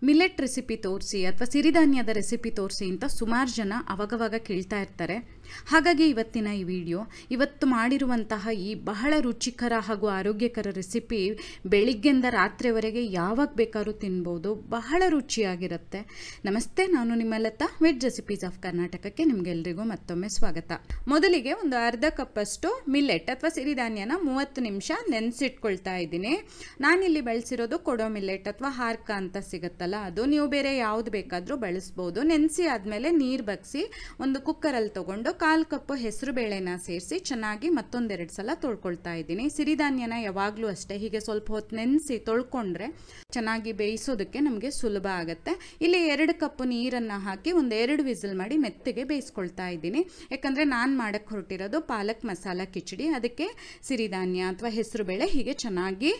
Millet recipe ತೋರಿಸಿ ಅಥವಾ ಸಿರಿಧಾನ್ಯದ recipe ತೋರಿಸಿ ಅಂತ ಸುಮಾರು ಜನ ಅವಾಗವಾಗ ಕೇಳ್ತಾ ಇರ್ತಾರೆ. ಹಾಗಾಗಿ ಇವತ್ತಿನ ಈ ವಿಡಿಯೋ, ಇವತ್ತು ಮಾಡಿರುವಂತಹ ಈ ಬಹಳ ರುಚಿಕರ ಹಾಗೂ ಆರೋಗ್ಯಕರ ರೆಸಿಪಿ ಬೆಳಿಗ್ಗೆಯಿಂದ ರಾತ್ರಿವರೆಗೆ ಯಾವಾಗ ಬೇಕಾದ್ರೂ ತಿನ್ಬೋದು, ಬಹಳ ರುಚಿಯಾಗಿರುತ್ತೆ. ನಮಸ್ತೆ, ನಾನು ನಿಮ್ಮ ಲತಾ, ವೆಜ್ ರೆಸಿಪೀಸ್ ಆಫ್ ಕರ್ನಾಟಕಕ್ಕೆ ನಿಮಗೆಲ್ಲರಿಗೂ ಮತ್ತೊಮ್ಮೆ ಸ್ವಾಗತ. ಮೊದಲಿಗೆ ಒಂದು ಅರ್ಧ ಕಪ್ಪಷ್ಟು ಮಿಲ್ಲೆಟ್ ಅಥವಾ ಸಿರಿಧಾನ್ಯನ 30 ನಿಮಿಷ ನೆನೆಸಿಟ್ಕೊಳ್ತಾ ಇದ್ದೀನಿ. ನಾನಿಲ್ಲಿ ಬಳಸಿರೋದು ಕೊಡೋ ಮಿಲ್ಲೆಟ್ ಅಥವಾ ಹಾರ್ಕ ಅಂತ ಸಿಗುತ್ತಲ್ಲ, ಅದು. ನೀವು ಬೇರೆ ಯಾವ್ದು ಬೇಕಾದರೂ ಬಳಸ್ಬೋದು. ನೆನೆಸಿ ಆದಮೇಲೆ ನೀರು ಬಗ್ಸಿ ಒಂದು ಕುಕ್ಕರಲ್ಲಿ ತೊಗೊಂಡು 1/4 ಕಪ್ ಹೆಸರು ಬೇಳೆನ ಸೇರಿಸಿ ಚೆನ್ನಾಗಿ ಮತ್ತೊಂದೆರಡು ಸಲ ತೊಳ್ಕೊಳ್ತಾ ಇದ್ದೀನಿ. ಸಿರಿಧಾನ್ಯನ ಯಾವಾಗಲೂ ಅಷ್ಟೇ ಹೀಗೆ ಸ್ವಲ್ಪ ಹೊತ್ತು ನೆನೆಸಿ ತೊಳ್ಕೊಂಡ್ರೆ ಚೆನ್ನಾಗಿ ಬೇಯಿಸೋದಕ್ಕೆ ನಮಗೆ ಸುಲಭ ಆಗುತ್ತೆ. ಇಲ್ಲಿ 2 ಕಪ್ ನೀರನ್ನು ಹಾಕಿ ಒಂದು 2 ವಿಸಿಲ್ ಮಾಡಿ ಮೆತ್ತಗೆ ಬೇಯಿಸ್ಕೊಳ್ತಾ ಇದ್ದೀನಿ. ಯಾಕಂದರೆ ನಾನು ಮಾಡಕ್ಕೆ ಹೊರಟಿರೋದು ಪಾಲಕ್ ಮಸಾಲ ಕಿಚಡಿ. ಅದಕ್ಕೆ ಸಿರಿಧಾನ್ಯ ಅಥವಾ ಹೆಸರು ಬೇಳೆ ಹೀಗೆ ಚೆನ್ನಾಗಿ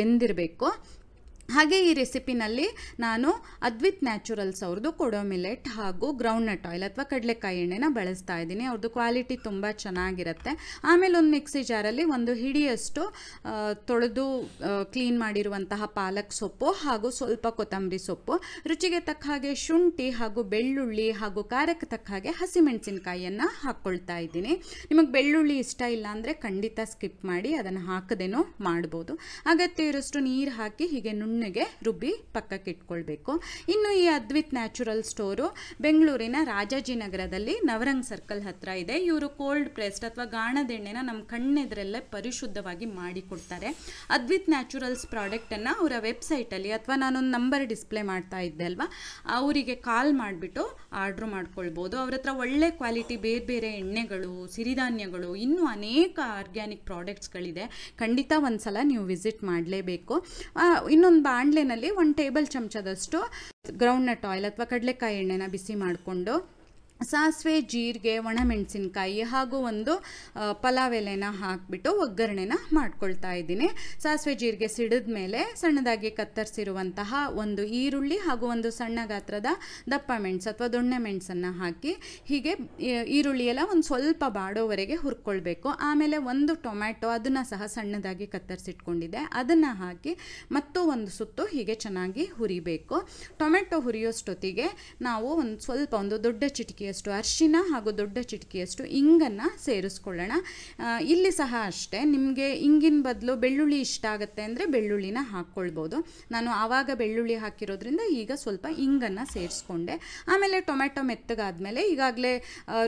ಬೆಂದಿರಬೇಕು. ಹಾಗೆ ಈ ರೆಸಿಪಿನಲ್ಲಿ ನಾನು ಅದ್ವಿತ್ ನ್ಯಾಚುರಲ್ಸ್ ಅವ್ರದ್ದು ಕೊಡೋ ಮಿಲೆಟ್ ಹಾಗೂ ಗ್ರೌಂಡ್ನಟ್ ಆಯಿಲ್ ಅಥವಾ ಕಡಲೆಕಾಯಿ ಎಣ್ಣೆನ ಬಳಸ್ತಾ ಇದ್ದೀನಿ. ಅವ್ರದ್ದು ಕ್ವಾಲಿಟಿ ತುಂಬ ಚೆನ್ನಾಗಿರುತ್ತೆ. ಆಮೇಲೆ ಒಂದು ಮಿಕ್ಸಿ ಜಾರಲ್ಲಿ ಒಂದು ಹಿಡಿಯಷ್ಟು ತೊಳೆದು ಕ್ಲೀನ್ ಮಾಡಿರುವಂತಹ ಪಾಲಕ್ ಸೊಪ್ಪು ಹಾಗೂ ಸ್ವಲ್ಪ ಕೊತ್ತಂಬರಿ ಸೊಪ್ಪು, ರುಚಿಗೆ ತಕ್ಕ ಹಾಗೆ ಶುಂಠಿ ಹಾಗೂ ಬೆಳ್ಳುಳ್ಳಿ ಹಾಗೂ ಖಾರಕ್ಕೆ ತಕ್ಕ ಹಾಗೆ ಹಸಿಮೆಣಸಿನಕಾಯಿಯನ್ನು ಹಾಕ್ಕೊಳ್ತಾ ಇದ್ದೀನಿ. ನಿಮಗೆ ಬೆಳ್ಳುಳ್ಳಿ ಇಷ್ಟ ಇಲ್ಲ ಅಂದರೆ ಖಂಡಿತ ಸ್ಕಿಪ್ ಮಾಡಿ, ಅದನ್ನು ಹಾಕದೇನೋ ಮಾಡ್ಬೋದು. ಅಗತ್ಯ ಇರೋಷ್ಟು ನೀರು ಹಾಕಿ ಹೀಗೆ ನುಣ್ಣಗೆ ರುಬ್ಬಿ ಪಕ್ಕಕ್ಕೆ ಇಟ್ಕೊಳ್ಬೇಕು. ಇನ್ನು ಈ ಅದ್ವಿತ್ ನ್ಯಾಚುರಲ್ ಸ್ಟೋರು ಬೆಂಗಳೂರಿನ ರಾಜಾಜಿನಗರದಲ್ಲಿ ನವರಂಗ್ ಸರ್ಕಲ್ ಹತ್ರ ಇದೆ. ಇವರು ಕೋಲ್ಡ್ ಪ್ರೆಸ್ಡ್ ಅಥವಾ ಗಾಣದ ಎಣ್ಣೆನ ನಮ್ಮ ಕಣ್ಣೆದ್ರಲ್ಲೇ ಪರಿಶುದ್ಧವಾಗಿ ಮಾಡಿ ಕೊಡ್ತಾರೆ. ಅದ್ವಿತ್ ನ್ಯಾಚುರಲ್ಸ್ ಪ್ರಾಡಕ್ಟನ್ನು ಅವರ ವೆಬ್ಸೈಟಲ್ಲಿ ಅಥವಾ ನಾನೊಂದು ನಂಬರ್ ಡಿಸ್ಪ್ಲೇ ಮಾಡ್ತಾ ಇದ್ದೆ ಅಲ್ವಾ, ಅವರಿಗೆ ಕಾಲ್ ಮಾಡಿಬಿಟ್ಟು ಆರ್ಡ್ರ್ ಮಾಡ್ಕೊಳ್ಬೋದು. ಅವ್ರ ಹತ್ರ ಒಳ್ಳೆ ಕ್ವಾಲಿಟಿ ಬೇರೆ ಬೇರೆ ಎಣ್ಣೆಗಳು, ಸಿರಿಧಾನ್ಯಗಳು, ಇನ್ನೂ ಅನೇಕ ಆರ್ಗ್ಯಾನಿಕ್ ಪ್ರಾಡಕ್ಟ್ಸ್ಗಳಿದೆ. ಖಂಡಿತ ಒಂದು ಸಲ ನೀವು ವಿಸಿಟ್ ಮಾಡಲೇಬೇಕು. ಇನ್ನೊಂದು ಬಾಣಲೆನಲ್ಲಿ 1 ಟೇಬಲ್ ಚಮಚದಷ್ಟು ಗ್ರೌಂಡ್ನಟ್ ಆಯಿಲ್ ಅಥವಾ ಕಡಲೆಕಾಯಿ ಎಣ್ಣೆನ ಬಿಸಿ ಮಾಡಿಕೊಂಡು ಸಾಸಿವೆ, ಜೀರಿಗೆ, ಒಣಮೆಣಸಿನ್ಕಾಯಿ ಹಾಗೂ ಒಂದು ಪಲಾವ್ ಎಲೆನ ಹಾಕಿಬಿಟ್ಟು ಒಗ್ಗರಣೆನ ಮಾಡ್ಕೊಳ್ತಾ ಇದ್ದೀನಿ. ಸಾಸಿವೆ ಜೀರಿಗೆ ಸಿಡಿದ ಮೇಲೆ ಸಣ್ಣದಾಗಿ ಕತ್ತರಿಸಿರುವಂತಹ ಒಂದು ಈರುಳ್ಳಿ ಹಾಗೂ ಒಂದು ಸಣ್ಣ ಗಾತ್ರದ ದಪ್ಪ ಮೆಣಸು ಅಥವಾ ದೊಣ್ಣೆ ಮೆಣಸನ್ನು ಹಾಕಿ ಹೀಗೆ ಈರುಳ್ಳಿ ಎಲ್ಲ ಒಂದು ಸ್ವಲ್ಪ ಬಾಡೋವರೆಗೆ ಹುರ್ಕೊಳ್ಬೇಕು. ಆಮೇಲೆ ಒಂದು ಟೊಮ್ಯಾಟೊ, ಅದನ್ನು ಸಹ ಸಣ್ಣದಾಗಿ ಕತ್ತರಿಸಿಟ್ಕೊಂಡಿದ್ದೆ, ಅದನ್ನು ಹಾಕಿ ಮತ್ತು ಒಂದು ಸುತ್ತು ಹೀಗೆ ಚೆನ್ನಾಗಿ ಹುರಿಬೇಕು. ಟೊಮೆಟೊ ಹುರಿಯೋಷ್ಟೊತ್ತಿಗೆ ನಾವು ಒಂದು ದೊಡ್ಡ ಚಿಟಿಕೆ ಅರಿಶಿನ ಹಾಗೂ ದೊಡ್ಡ ಚಿಟಿಕೆಯಷ್ಟು ಇಂಗನ್ನು ಸೇರಿಸ್ಕೊಳ್ಳೋಣ. ಇಲ್ಲಿ ಸಹ ಅಷ್ಟೇ, ನಿಮಗೆ ಇಂಗಿನ ಬದಲು ಬೆಳ್ಳುಳ್ಳಿ ಇಷ್ಟ ಆಗುತ್ತೆ ಅಂದರೆ ಬೆಳ್ಳುಳ್ಳಿನ ಹಾಕ್ಕೊಳ್ಬೋದು. ನಾನು ಆವಾಗ ಬೆಳ್ಳುಳ್ಳಿ ಹಾಕಿರೋದ್ರಿಂದ ಈಗ ಸ್ವಲ್ಪ ಇಂಗನ್ನು ಸೇರಿಸ್ಕೊಂಡೆ. ಆಮೇಲೆ ಟೊಮೆಟೊ ಮೆತ್ತಗಾದ್ಮೇಲೆ ಈಗಾಗಲೇ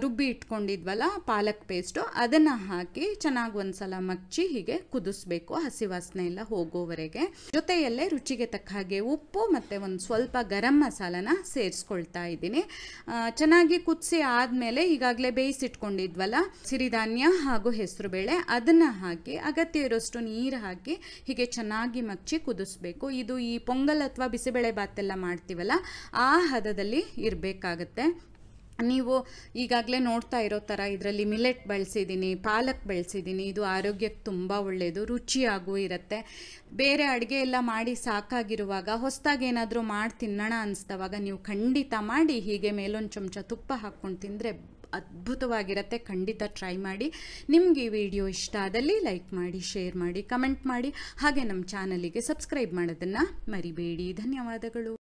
ರುಬ್ಬಿ ಇಟ್ಕೊಂಡಿದ್ವಲ್ಲ ಪಾಲಕ್ ಪೇಸ್ಟು, ಅದನ್ನು ಹಾಕಿ ಚೆನ್ನಾಗಿ ಒಂದು ಸಲ ಮಗ್ಚಿ ಹೀಗೆ ಕುದಿಸ್ಬೇಕು, ಹಸಿ ವಾಸನೆ ಎಲ್ಲ ಹೋಗೋವರೆಗೆ. ಜೊತೆಯಲ್ಲೇ ರುಚಿಗೆ ತಕ್ಕ ಹಾಗೆ ಉಪ್ಪು ಮತ್ತು ಒಂದು ಸ್ವಲ್ಪ ಗರಂ ಮಸಾಲನ ಸೇರಿಸ್ಕೊಳ್ತಾ ಇದ್ದೀನಿ. ಚೆನ್ನಾಗಿ ಕುದಿಸಿ ಆದಮೇಲೆ ಈಗಾಗಲೇ ಬೇಯಿಸಿಟ್ಕೊಂಡಿದ್ವಲ್ಲ ಸಿರಿಧಾನ್ಯ ಹಾಗೂ ಹೆಸರು ಬೇಳೆ, ಅದನ್ನು ಹಾಕಿ ಅಗತ್ಯ ಇರೋಷ್ಟು ನೀರು ಹಾಕಿ ಹೀಗೆ ಚೆನ್ನಾಗಿ ಮಗ್ಚಿ ಕುದಿಸ್ಬೇಕು. ಇದು ಈ ಪೊಂಗಲ್ ಅಥವಾ ಬಿಸಿಬೇಳೆ ಬಾತೆಲ್ಲ ಮಾಡ್ತೀವಲ್ಲ, ಆ ಹದದಲ್ಲಿ ಇರಬೇಕಾಗತ್ತೆ. ನೀವು ಈಗಾಗಲೇ ನೋಡ್ತಾ ಇರೋ ಥರ ಇದರಲ್ಲಿ ಮಿಲೆಟ್ ಬಳಸಿದ್ದೀನಿ, ಪಾಲಕ್ ಬಳಸಿದ್ದೀನಿ. ಇದು ಆರೋಗ್ಯಕ್ಕೆ ತುಂಬ ಒಳ್ಳೆಯದು, ರುಚಿಯಾಗೂ ಇರುತ್ತೆ. ಬೇರೆ ಅಡುಗೆ ಎಲ್ಲ ಮಾಡಿ ಸಾಕಾಗಿರುವಾಗ ಹೊಸದಾಗಿ ಏನಾದರೂ ಮಾಡಿ ತಿನ್ನೋಣ ಅನಿಸ್ತವಾಗ ನೀವು ಖಂಡಿತ ಮಾಡಿ ಹೀಗೆ ಮೇಲೊಂದು ಚಮಚ ತುಪ್ಪ ಹಾಕ್ಕೊಂಡು ತಿಂದರೆ ಅದ್ಭುತವಾಗಿರುತ್ತೆ. ಖಂಡಿತ ಟ್ರೈ ಮಾಡಿ. ನಿಮಗೆ ಈ ವಿಡಿಯೋ ಇಷ್ಟ ಆದಲ್ಲಿ ಲೈಕ್ ಮಾಡಿ, ಶೇರ್ ಮಾಡಿ, ಕಮೆಂಟ್ ಮಾಡಿ. ಹಾಗೆ ನಮ್ಮ ಚಾನಲಿಗೆ ಸಬ್ಸ್ಕ್ರೈಬ್ ಮಾಡೋದನ್ನು ಮರಿಬೇಡಿ. ಧನ್ಯವಾದಗಳು.